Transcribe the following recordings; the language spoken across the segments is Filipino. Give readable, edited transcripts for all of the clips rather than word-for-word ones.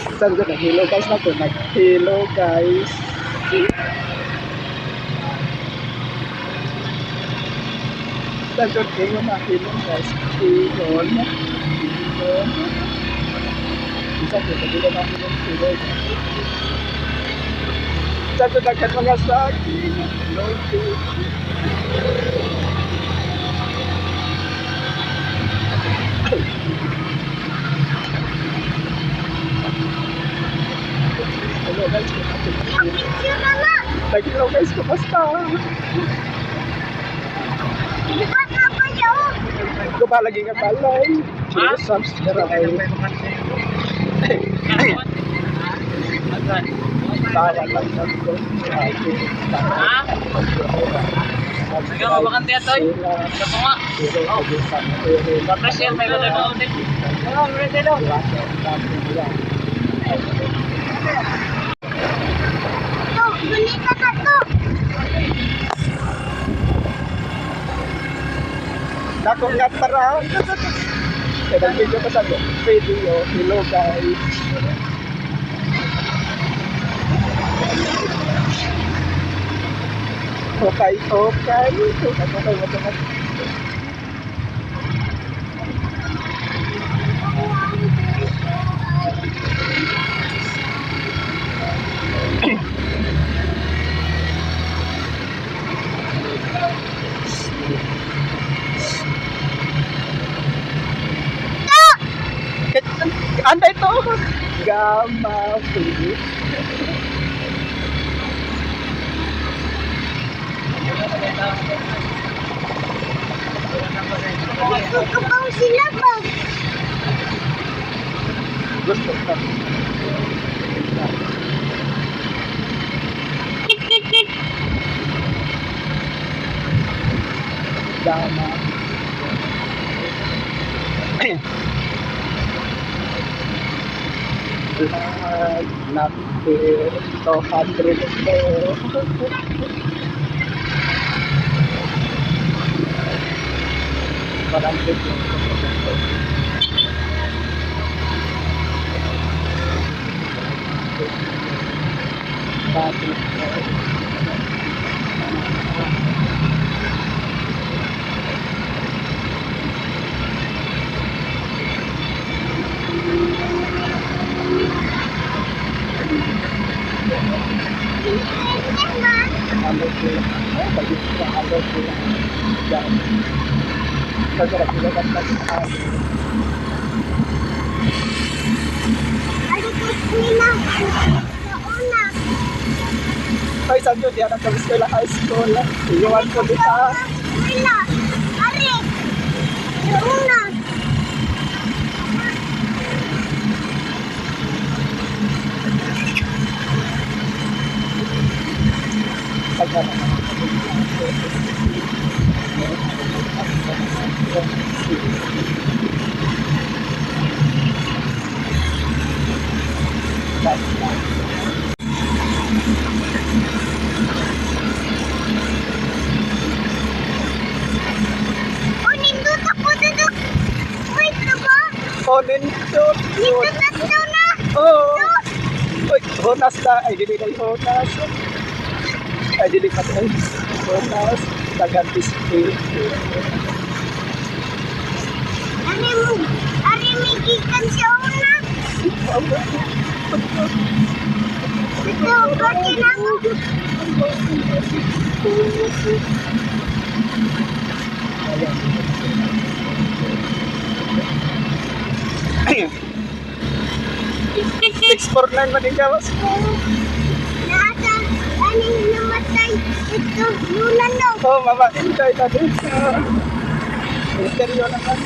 Sabi ko, naghilo guys na po. Naghilo guys. Sabi ko, tingin na hilo guys. Hilon. Hilon. Isa po, sabi ko na hilo guys. Sabi ko, nagkat mga sakin. Lord, hello guys, nag-hello guys, kumusta? Ko ba lagi nga balay? Jesus, meron tawa lang sa ko. Sige, mabakante ito eh. Ito po nga. Papresyon, may gano'n mo ulit. Balita ka to. Dako nga para. Kaya nag-video ko sa video. Hello guys. Okay. Anda ito. Gamma Philip. Magkakabaw sila ba? Gusto ka. Gamma. Number 200 ito. Parang dito. Bakit? Ay, saan yun? Diyan ang Kabiskela High School. Iwan ko dito. Wala. Ari. Una. Oh, nindot ako dito. Wait, diba? Oh, nindot. Nindot na ito na. Oh. Uy, honas na. Ay, dili na yung honas. Ay, dili ka tayo. Honas. Tagang display. Ari, may gikan siya una. Ito, bakit ako? Ayan. 649 manigawas mo. Nasa, aning namatay. Ito, lulan daw. Oh, mama, enjoy natin sa interview naman.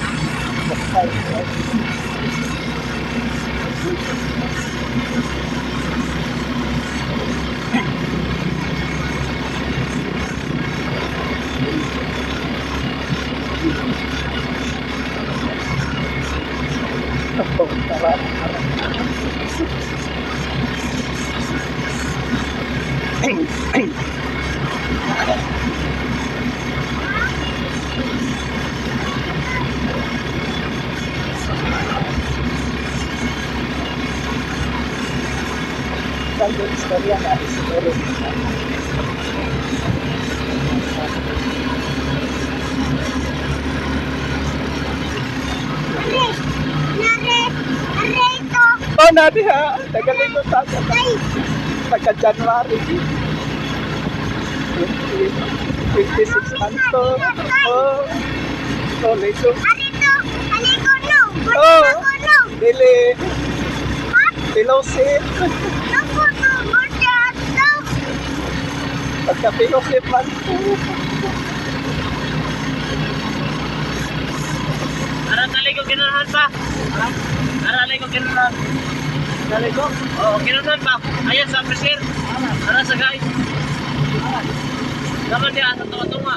Tanto istorya na istorya. Arito. Oh, nadi ha. Tagalin ko sa Ay, pagka-January. 26 months to. Oh, so lito. arito. Aliko no. Oh. Ako no. Dili. Ha? Fellowship. Ako no. Gurda to. Pagka-fellowship man to. Aralay ko kinunan pa. Aralay ko kinunan. Aralay ko? Oo, kinunan pa. Ayan sa presir. Ara sa guys. Naman niya sa tunga-tunga.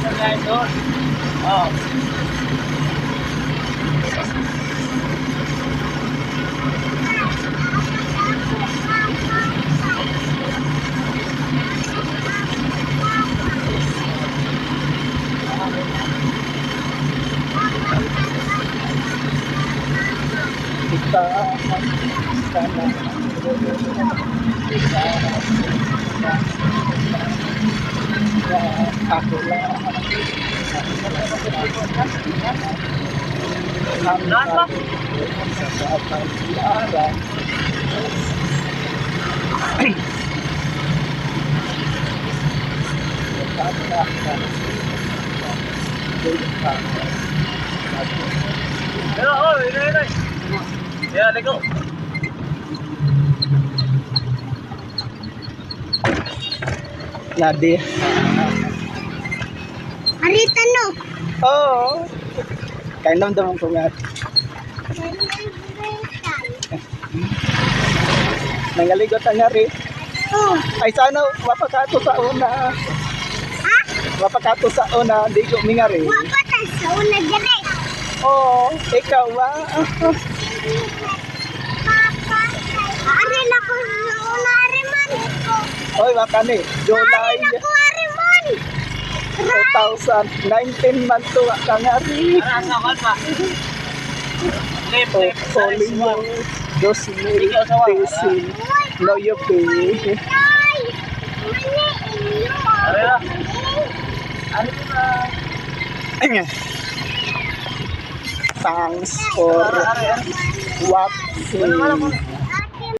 Sa guys doon. Oo. Kita sana. Ako lang. Nasa? Pero, oh, ini. Ya, let's go. Nadi. Arito no. Oo. Kainom daw ko nga. Nangaligot ang hari. Oh. Ay sana mapakato sa una. Ha? Mapakato sa una, di ko mingari. Wapa ta sa una dire. Oo, ikaw ba? Papa. Are na ko sa una are man. Oy, baka ni. July Are na ko are man. 2019 man to kang hari. Ara sa kan pa. Left, O, left. calling mo. 2010. No, you pay. Ay. Mani inyo. Are na. Are na. Thanks for watching.